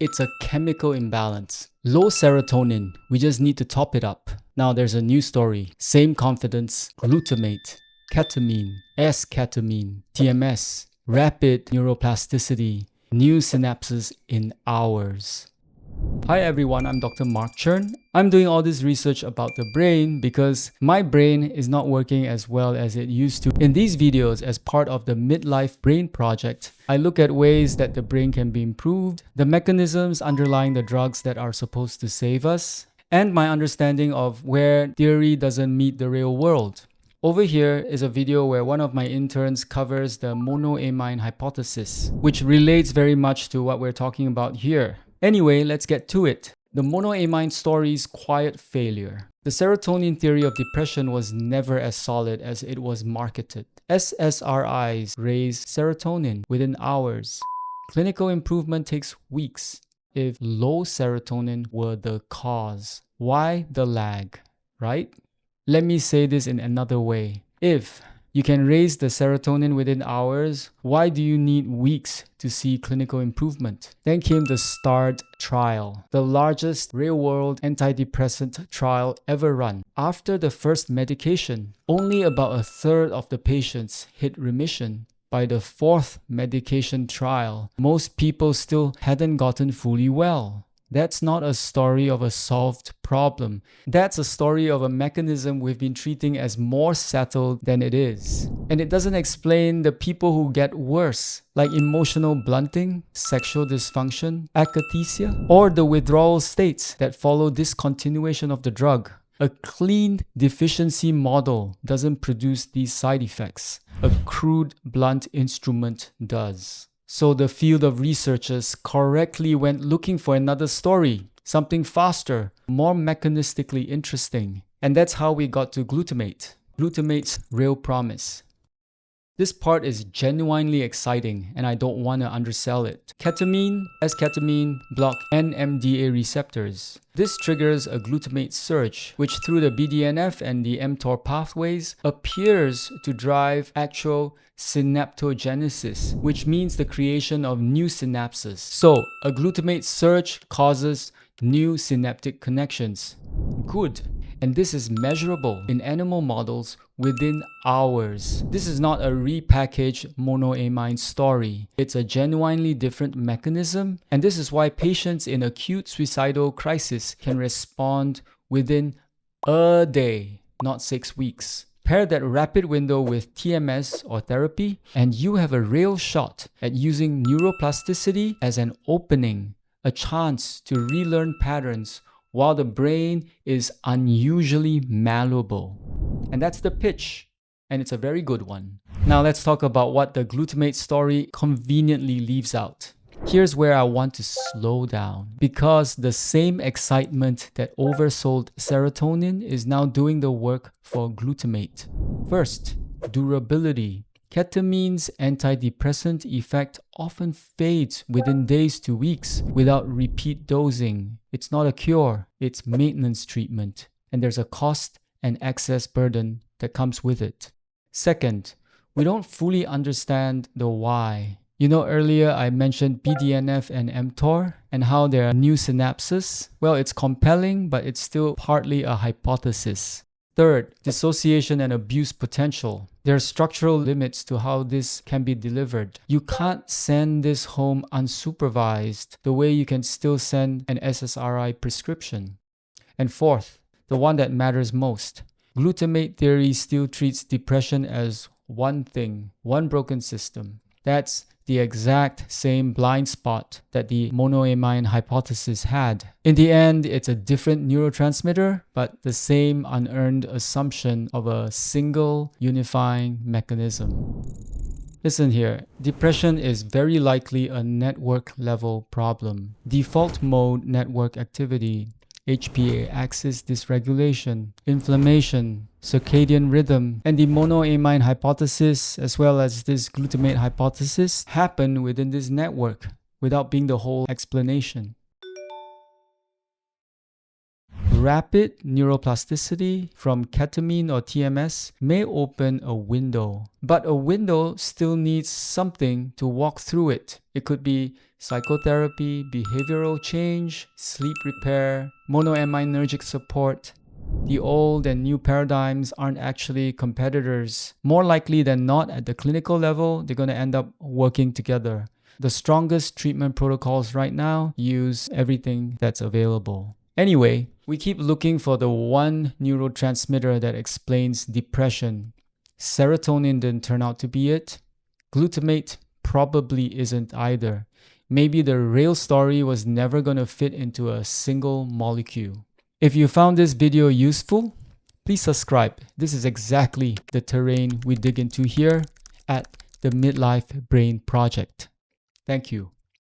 It's a chemical imbalance. Low serotonin, we just need to top it up. Now there's a new story. Same confidence, glutamate, ketamine, S-ketamine, TMS, rapid neuroplasticity, new synapses in hours. Hi everyone, I'm Dr. Mark Chern. I'm doing all this research about the brain because my brain is not working as well as it used to. In these videos, as part of the Midlife Brain Project, I look at ways that the brain can be improved, the mechanisms underlying the drugs that are supposed to save us, and my understanding of where theory doesn't meet the real world. Over here is a video where one of my interns covers the monoamine hypothesis, which relates very much to what we're talking about here. Anyway, let's get to it. The monoamine story's quiet failure. The serotonin theory of depression was never as solid as it was marketed. SSRIs raise serotonin within hours. Clinical improvement takes weeks. If low serotonin were the cause, why the lag, right? Let me say this in another way. If you can raise the serotonin within hours, why do you need weeks to see clinical improvement? Then came the START trial, the largest real-world antidepressant trial ever run. After the first medication, only about a third of the patients hit remission. By the fourth medication trial, most people still hadn't gotten fully well. That's not a story of a solved problem. That's a story of a mechanism we've been treating as more settled than it is. And it doesn't explain the people who get worse, like emotional blunting, sexual dysfunction, akathisia, or the withdrawal states that follow discontinuation of the drug. A clean deficiency model doesn't produce these side effects. A crude, blunt instrument does. So the field of researchers correctly went looking for another story, something faster, more mechanistically interesting. And that's how we got to glutamate. Glutamate's real promise. This part is genuinely exciting and I don't want to undersell it. Ketamine, S-ketamine block NMDA receptors. This triggers a glutamate surge, which through the BDNF and the mTOR pathways appears to drive actual synaptogenesis, which means the creation of new synapses. So, a glutamate surge causes new synaptic connections. Good. And this is measurable in animal models within hours. This is not a repackaged monoamine story. It's a genuinely different mechanism, and this is why patients in acute suicidal crisis can respond within a day, not 6 weeks. Pair that rapid window with TMS or therapy, and you have a real shot at using neuroplasticity as an opening, a chance to relearn patterns while the brain is unusually malleable. And that's the pitch, and it's a very good one. Now let's talk about what the glutamate story conveniently leaves out. Here's where I want to slow down, because the same excitement that oversold serotonin is now doing the work for glutamate. First, durability. Ketamine's antidepressant effect often fades within days to weeks without repeat dosing. It's not a cure, it's maintenance treatment, and there's a cost and access burden that comes with it. Second, we don't fully understand the why. You know, earlier I mentioned BDNF and mTOR and how there are new synapses. Well, it's compelling, but it's still partly a hypothesis. Third, dissociation and abuse potential. There are structural limits to how this can be delivered. You can't send this home unsupervised the way you can still send an SSRI prescription. And fourth, the one that matters most. Glutamate theory still treats depression as one thing, one broken system. That's the exact same blind spot that the monoamine hypothesis had. In the end, it's a different neurotransmitter, but the same unearned assumption of a single unifying mechanism. Listen here, depression is very likely a network level problem. Default mode network activity, HPA axis dysregulation, inflammation, circadian rhythm, and the monoamine hypothesis as well as this glutamate hypothesis happen within this network without being the whole explanation. Rapid neuroplasticity from ketamine or TMS may open a window, but a window still needs something to walk through it. It could be psychotherapy, behavioral change, sleep repair, monoaminergic support. The old and new paradigms aren't actually competitors. More likely than not, at the clinical level, they're going to end up working together. The strongest treatment protocols right now use everything that's available. Anyway, we keep looking for the one neurotransmitter that explains depression. Serotonin didn't turn out to be it. Glutamate probably isn't either. Maybe the real story was never going to fit into a single molecule. If you found this video useful, please subscribe. This is exactly the terrain we dig into here at the Midlife Brain Project. Thank you.